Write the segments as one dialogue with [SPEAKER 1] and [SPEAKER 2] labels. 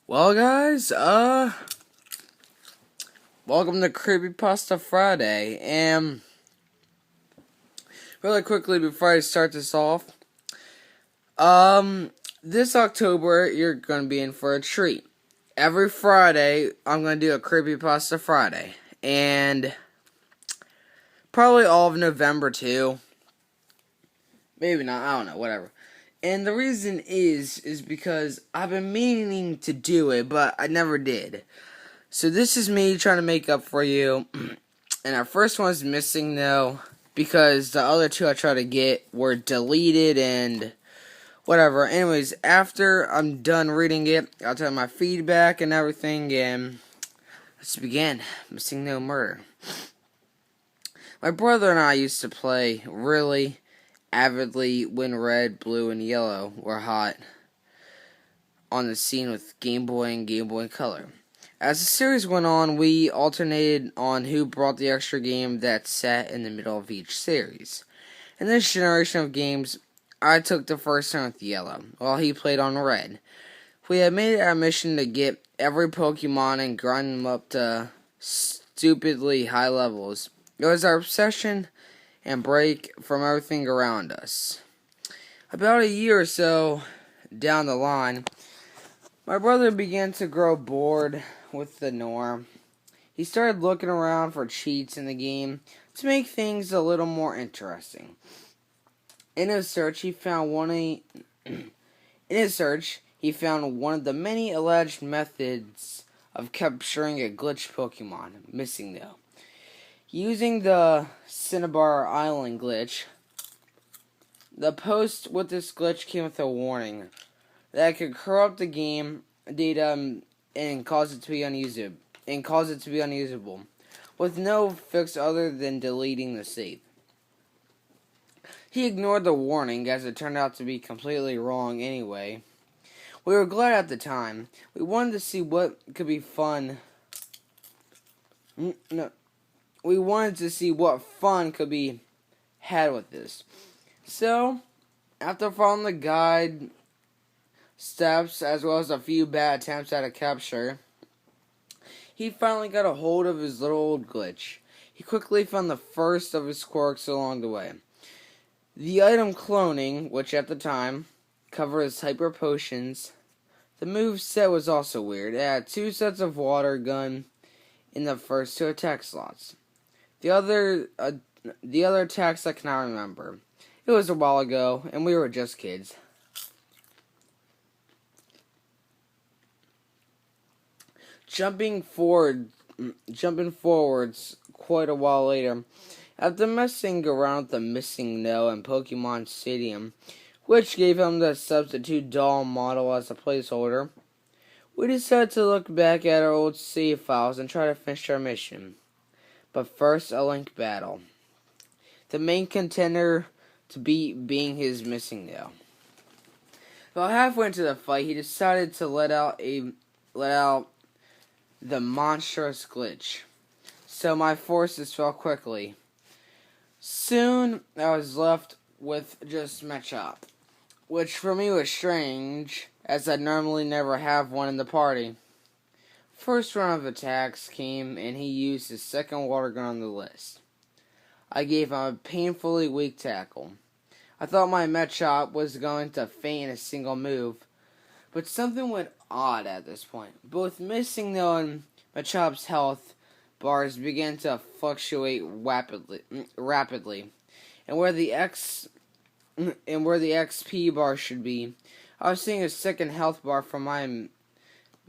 [SPEAKER 1] Well, guys, welcome to Creepypasta Friday, and really quickly before I start this off, this October, you're gonna be in for a treat. Every Friday, I'm gonna do a Creepypasta Friday, and probably all of November, too. Maybe not, I don't know, whatever. And the reason is because I've been meaning to do it, but I never did. So this is me trying to make up for you. And our first one is Missingno, because the other two I tried to get were deleted and whatever. Anyways, after I'm done reading it, I'll tell you my feedback and everything, and let's begin. Missingno Murder. My brother and I used to play really avidly when red, blue, and yellow were hot on the scene with Game Boy and Game Boy Color. As the series went on, we alternated on who brought the extra game that sat in the middle of each series. In this generation of games, I took the first turn with yellow, while he played on red. We had made it our mission to get every Pokemon and grind them up to stupidly high levels. It was our obsession and break from everything around us. About a year or so down the line, my brother began to grow bored with the norm. He started looking around for cheats in the game to make things a little more interesting. In his search, he found one of the many alleged methods of capturing a glitched Pokemon, Missingno. Using the Cinnabar Island glitch, the post with this glitch came with a warning that it could corrupt the game data and cause it to be unusable, with no fix other than deleting the save. He ignored the warning, as it turned out to be completely wrong anyway. We were glad at the time. We wanted to see what could be fun. We wanted to see what fun could be had with this. So, after following the guide steps, as well as a few bad attempts at a capture, he finally got a hold of his little old glitch. He quickly found the first of his quirks along the way. The item cloning, which at the time covers hyper potions. The move set was also weird. It had 2 sets of water gun in the first 2 attack slots. The other attacks I cannot remember. It was a while ago, and we were just kids. Jumping forwards quite a while later, after messing around with the Missingno and Pokemon Stadium, which gave him the substitute doll model as a placeholder, we decided to look back at our old save files and try to finish our mission. But first, a link battle. The main contender to beat being his Missingno. About halfway into the fight, he decided to let out the monstrous glitch. So my forces fell quickly. Soon, I was left with just Machop, which for me was strange, as I normally never have one in the party. First round of attacks came, and he used his second water gun on the list. I gave him a painfully weak tackle. I thought my Machop was going to faint a single move, but something went odd at this point. Both Missingno and Machop's health bars began to fluctuate rapidly, and where the XP bar should be, I was seeing a second health bar from my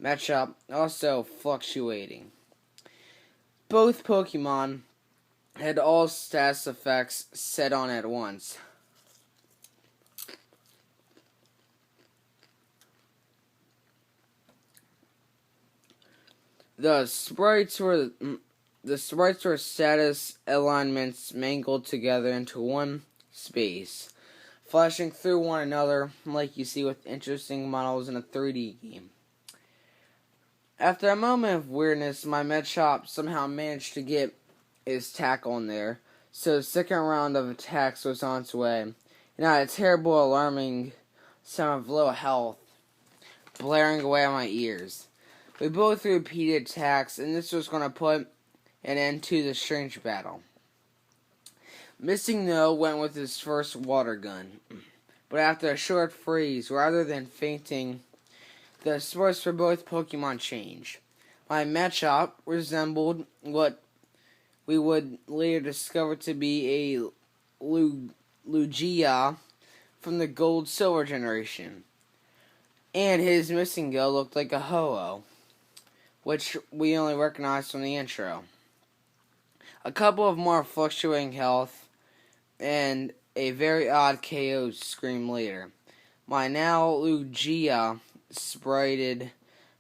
[SPEAKER 1] Machop also fluctuating. Both Pokemon had all status effects set on at once. The sprites were status alignments mangled together into one space, flashing through one another like you see with interesting models in a 3D game. After a moment of weirdness, my Machop somehow managed to get his tackle in there, so the second round of attacks was on its way, and I had a terrible, alarming sound of low health. blaring away at my ears. We both repeated attacks, and this was going to put an end to the strange battle. Missingno went with his first water gun, but after a short freeze, rather than fainting, the sports for both Pokemon changed. My Machop resembled what we would later discover to be a Lugia from the Gold-Silver generation. And his Missingno looked like a Ho-Oh, which we only recognized from the intro. A couple of more fluctuating health, and a very odd KO scream later. My now Lugia sprited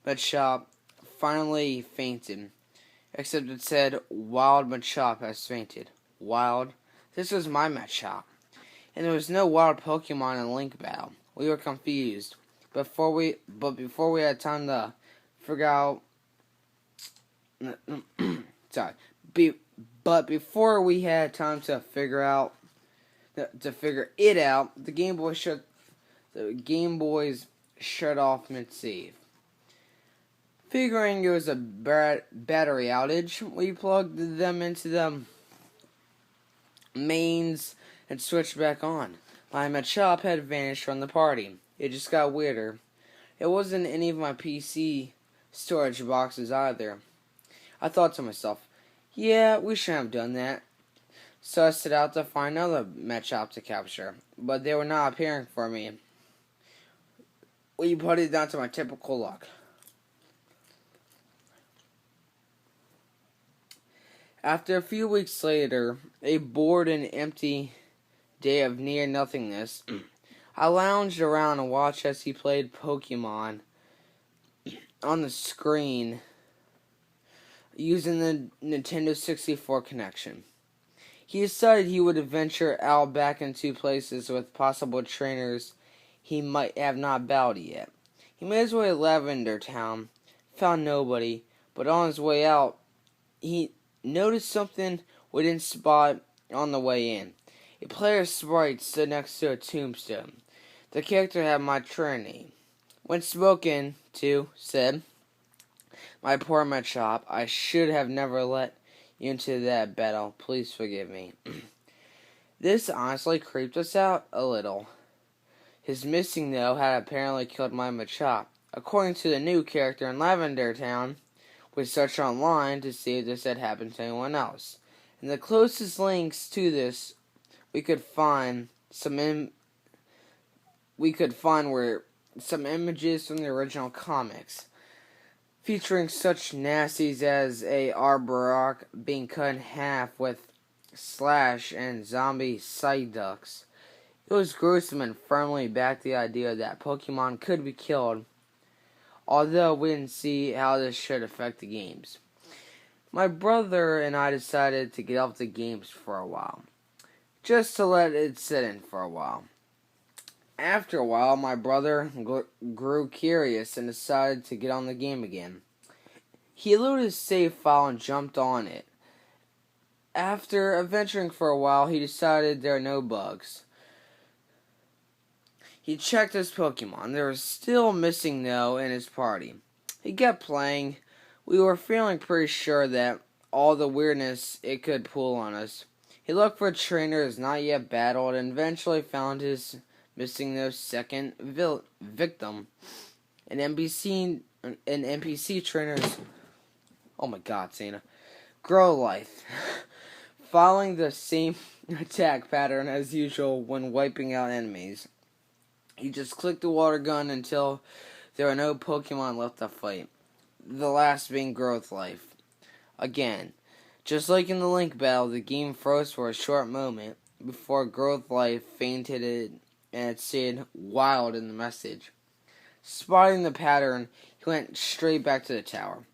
[SPEAKER 1] Machop finally fainted, except it said, "Wild Machop has fainted." Wild? This was my Machop. And there was no wild Pokemon in Link Battle. We were confused. Before we had time to figure out... But before we had time to figure it out, the Game Boys shut off mid-save. Figuring it was a battery outage, we plugged them into the mains and switched back on. My Machop had vanished from the party. It just got weirder. It wasn't any of my PC storage boxes either. I thought to myself, yeah, we shouldn't have done that. So I set out to find another Machop to capture, but they were not appearing for me. We put it down to my typical luck. After a few weeks later, a bored and empty day of near nothingness, I lounged around and watched as he played Pokemon on the screen using the Nintendo 64 connection. He decided he would venture out back into places with possible trainers he might have not battled yet. He made his way to Lavender Town, found nobody, but on his way out, he noticed something we didn't spot on the way in. A player's sprite stood next to a tombstone. The character had my trainer name. When spoken to, said, "My poor Machop, I should have never let you into that battle. Please forgive me." This honestly creeped us out a little. His Missingno had apparently killed my Machop. According to the new character in Lavender Town, we searched online to see if this had happened to anyone else. And the closest links to this we could find were some images from the original comics, featuring such nasties as a Arbok being cut in half with slash and zombie Psyducks. It was gruesome and firmly backed the idea that Pokemon could be killed, although we didn't see how this should affect the games. My brother and I decided to get off the games for a while, just to let it sit in for a while. After a while, my brother grew curious and decided to get on the game again. He loaded his save file and jumped on it. After adventuring for a while, he decided there are no bugs. He checked his Pokemon. There was still Missingno in his party. He kept playing. We were feeling pretty sure that all the weirdness it could pull on us. He looked for trainers not yet battled and eventually found his Missingno's second victim. An NPC trainer's... Oh my god, Sana. Growlithe. Following the same attack pattern as usual when wiping out enemies. He just clicked the water gun until there were no Pokemon left to fight. The last being Growlithe. Again, just like in the Link battle, the game froze for a short moment before Growlithe fainted it and it said "wild" in the message. Spotting the pattern, he went straight back to the tower.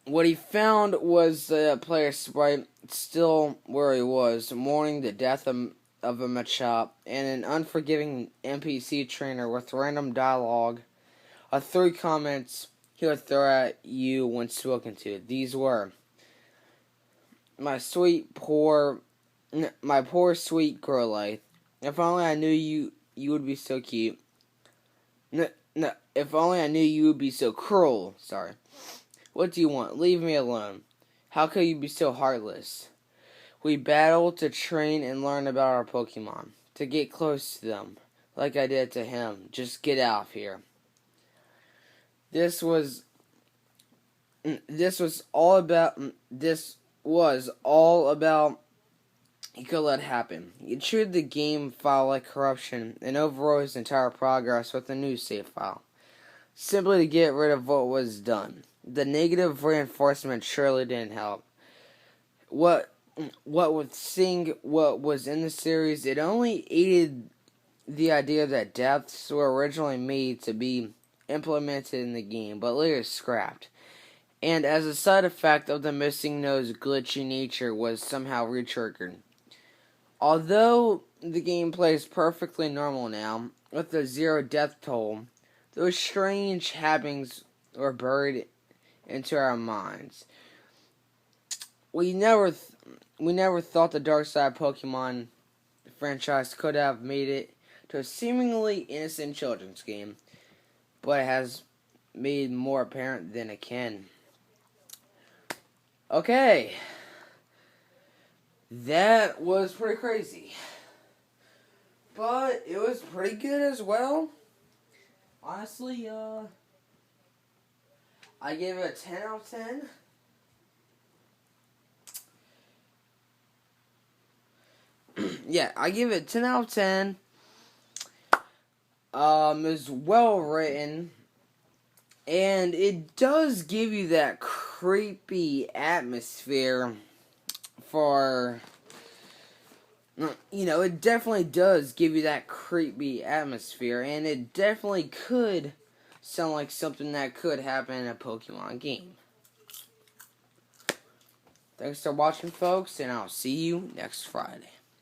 [SPEAKER 1] What he found was the player sprite still where he was, mourning the death of a Machop, and an unforgiving NPC trainer with random dialogue of 3 comments he would throw at you when spoken to. These were: my poor sweet Growlithe, If only I knew you would be so cute. No, no, if only I knew you would be so cruel. Sorry. What do you want? Leave me alone. How could you be so heartless? We battle to train and learn about our Pokemon. To get close to them. Like I did to him. Just get out of here. This was all about he could let happen. He treated the game file like corruption and overrode his entire progress with a new save file, simply to get rid of what was done. The negative reinforcement surely didn't help. What with seeing what was in the series, it only aided the idea that deaths were originally made to be implemented in the game, but later scrapped. And as a side effect of the Missingno's glitchy nature was somehow retriggered. Although the gameplay is perfectly normal now, with a 0 death toll, those strange happenings were buried into our minds. We never thought the Dark Side Pokemon franchise could have made it to a seemingly innocent children's game, but it has made more apparent than it can. Okay. That was pretty crazy. But it was pretty good as well. Honestly, I gave it a 10 out of 10. Yeah, I give it a 10 out of 10. It's well written. And it does give you that creepy atmosphere for, it definitely does give you that creepy atmosphere, and it definitely could sound like something that could happen in a Pokemon game. Thanks for watching, folks, and I'll see you next Friday.